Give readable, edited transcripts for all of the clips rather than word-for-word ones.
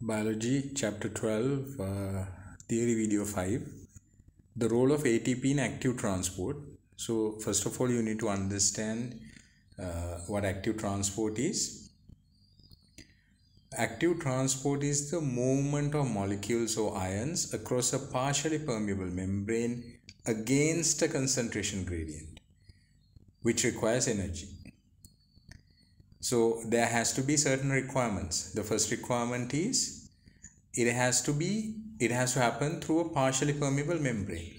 Biology, Chapter 12, Theory Video 5. The role of ATP in active transport. So, first of all, you need to understand what active transport is. Active transport is the movement of molecules or ions across a partially permeable membrane against a concentration gradient, which requires energy. So there has to be certain requirements. The first requirement is it has to happen through a partially permeable membrane.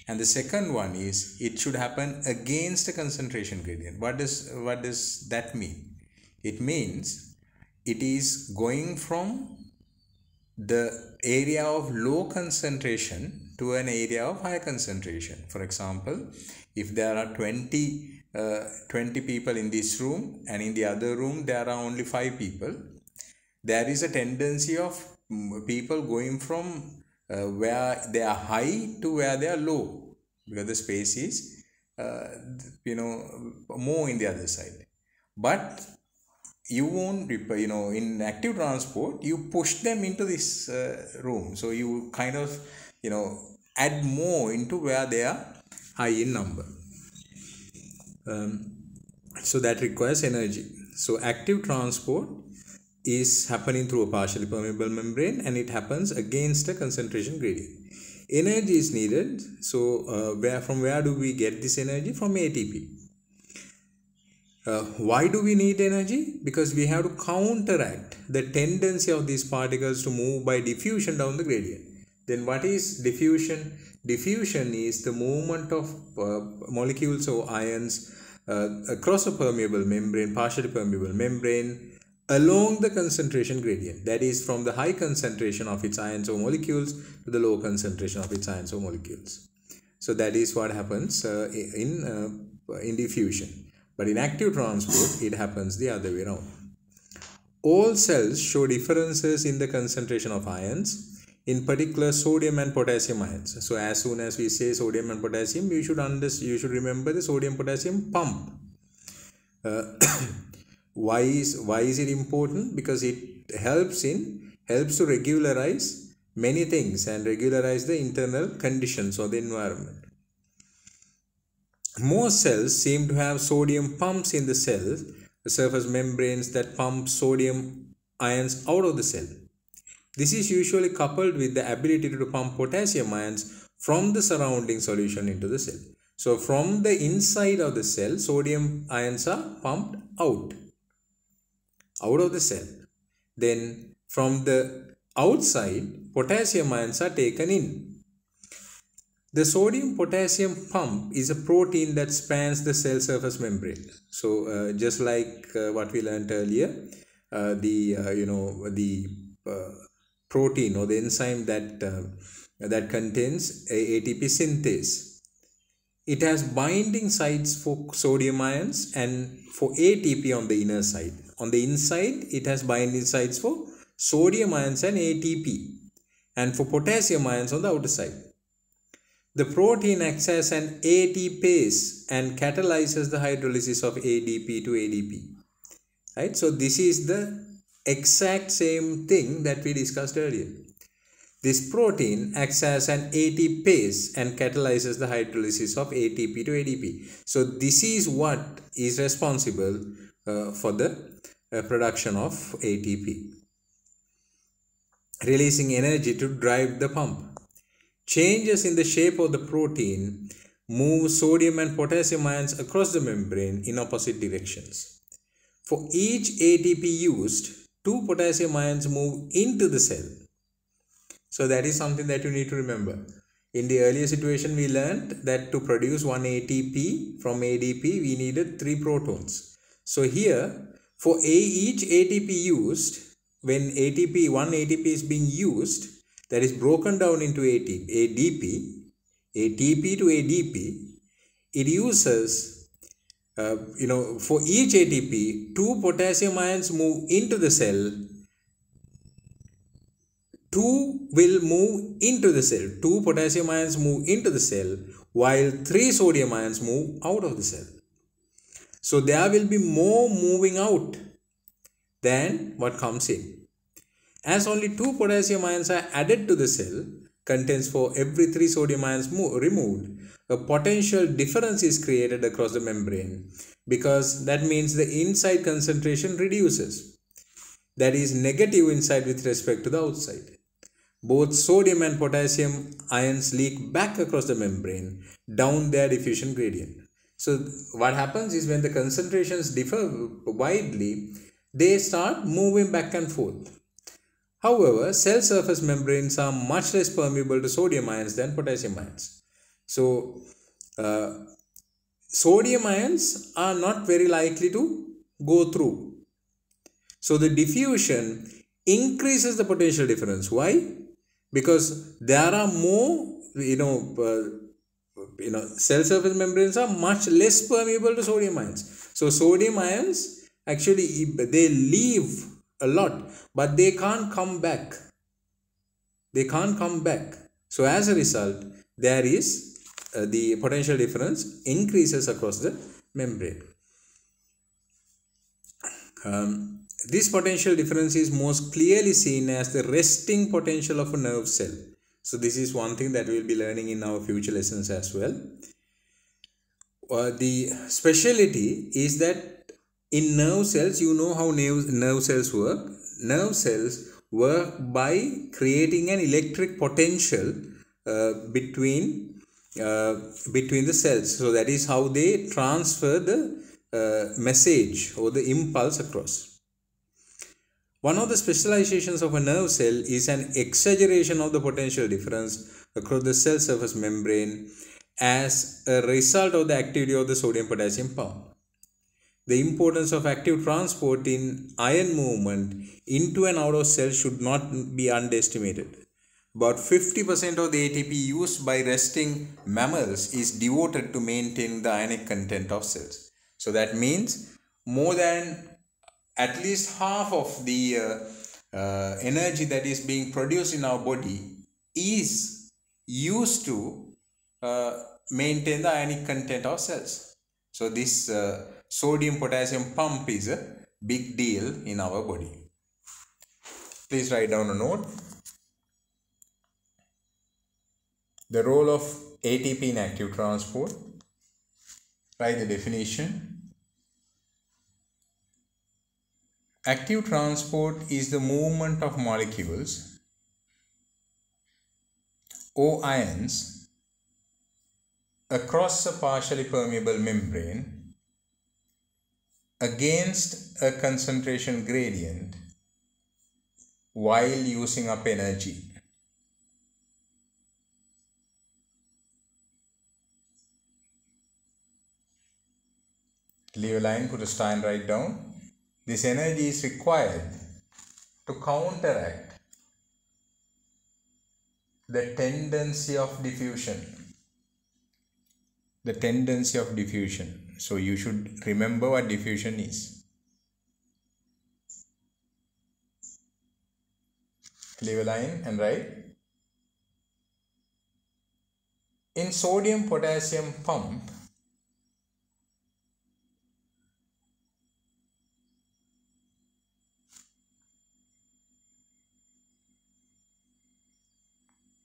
And the second one is it should happen against a concentration gradient. What does that mean? It means it is going from the area of low concentration to an area of high concentration. For example, if there are 20 people in this room and in the other room there are only 5 people, there is a tendency of people going from where they are high to where they are low, because the space is more in the other side. But you won't, in active transport, you push them into this room. So you kind of, add more into where they are high in number. So that requires energy. So active transport is happening through a partially permeable membrane, and it happens against a concentration gradient. Energy is needed. So from where do we get this energy? From ATP. Why do we need energy? Because we have to counteract the tendency of these particles to move by diffusion down the gradient. Then what is diffusion? Diffusion is the movement of molecules or ions across a permeable membrane, partially permeable membrane, along the concentration gradient. That is, from the high concentration of its ions or molecules to the low concentration of its ions or molecules. So that is what happens in diffusion. But in active transport, it happens the other way around. All cells show differences in the concentration of ions, in particular sodium and potassium ions. So as soon as we say sodium and potassium, you should remember the sodium-potassium pump. Why is it important? Because it helps to regularize many things and regularize the internal conditions of the environment. Most cells seem to have sodium pumps in the cell, the surface membranes that pump sodium ions out of the cell. This is usually coupled with the ability to pump potassium ions from the surrounding solution into the cell. So from the inside of the cell, sodium ions are pumped out of the cell. Then from the outside, potassium ions are taken in. The sodium-potassium pump is a protein that spans the cell surface membrane. So just like what we learned earlier, the protein or the enzyme that contains ATP synthase, it has binding sites for sodium ions and for ATP on the inner side. On the inside, it has binding sites for sodium ions and ATP, and for potassium ions on the outer side. The protein acts as an ATPase and catalyzes the hydrolysis of ADP to ADP. Right? So this is the exact same thing that we discussed earlier. This protein acts as an ATPase and catalyzes the hydrolysis of ATP to ADP. So this is what is responsible for the production of ATP, releasing energy to drive the pump. Changes in the shape of the protein move sodium and potassium ions across the membrane in opposite directions. For each ATP used, 2 potassium ions move into the cell. So that is something that you need to remember. In the earlier situation, we learned that to produce 1 ATP from ADP, we needed 3 protons. So here, for each ATP used, when one ATP is being used, that is broken down into ATP to ADP, it uses, for each ATP, 2 potassium ions move into the cell, 2 will move into the cell, 2 potassium ions move into the cell, while 3 sodium ions move out of the cell. So there will be more moving out than what comes in. As only 2 potassium ions are added to the cell contents for every 3 sodium ions removed, a potential difference is created across the membrane, because that means the inside concentration reduces. That is negative inside with respect to the outside. Both sodium and potassium ions leak back across the membrane down their diffusion gradient. So what happens is, when the concentrations differ widely, they start moving back and forth. However, cell surface membranes are much less permeable to sodium ions than potassium ions. So, sodium ions are not very likely to go through. So, the diffusion increases the potential difference. Why? Because there are more, cell surface membranes are much less permeable to sodium ions. So, sodium ions actually, they leave a lot, but they can't come back. So as a result, there is the potential difference increases across the membrane. This potential difference is most clearly seen as the resting potential of a nerve cell. So this is one thing that we will be learning in our future lessons as well. The speciality is that in nerve cells, you know how nerve cells work. Nerve cells work by creating an electric potential between the cells. So that is how they transfer the message or the impulse across. One of the specializations of a nerve cell is an exaggeration of the potential difference across the cell surface membrane as a result of the activity of the sodium-potassium pump. The importance of active transport in ion movement into and out of cells should not be underestimated. About 50% of the ATP used by resting mammals is devoted to maintain the ionic content of cells. So that means more than at least half of the energy that is being produced in our body is used to maintain the ionic content of cells. So this sodium potassium pump is a big deal in our body. Please write down a note. The role of ATP in active transport. Write the definition. Active transport is the movement of molecules or ions across a partially permeable membrane against a concentration gradient while using up energy. Leave a line, put a star and write down. This energy is required to counteract the tendency of diffusion. The tendency of diffusion. So you should remember what diffusion is. Leave a line and write. In sodium potassium pump,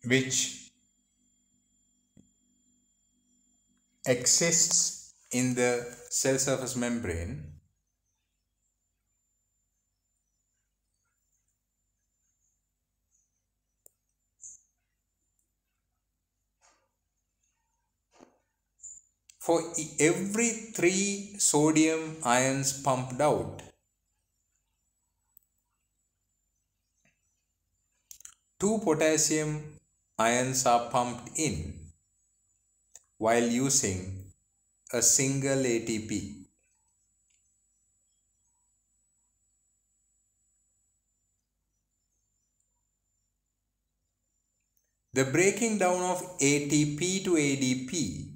which exists in the cell surface membrane, for every 3 sodium ions pumped out, 2 potassium ions are pumped in while using a single ATP. The breaking down of ATP to ADP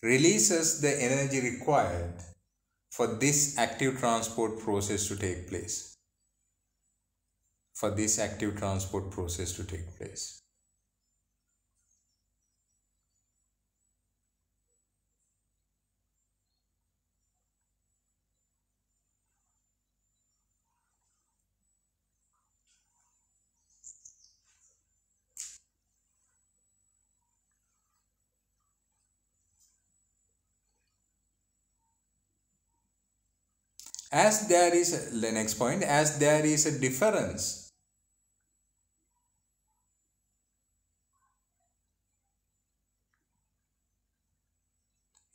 releases the energy required for this active transport process to take place. As there is, the next point, as there is a difference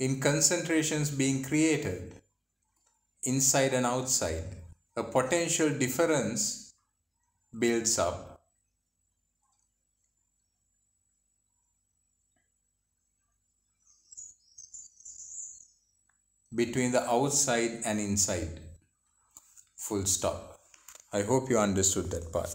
in concentrations being created inside and outside, a potential difference builds up between the outside and inside. Full stop. I hope you understood that part.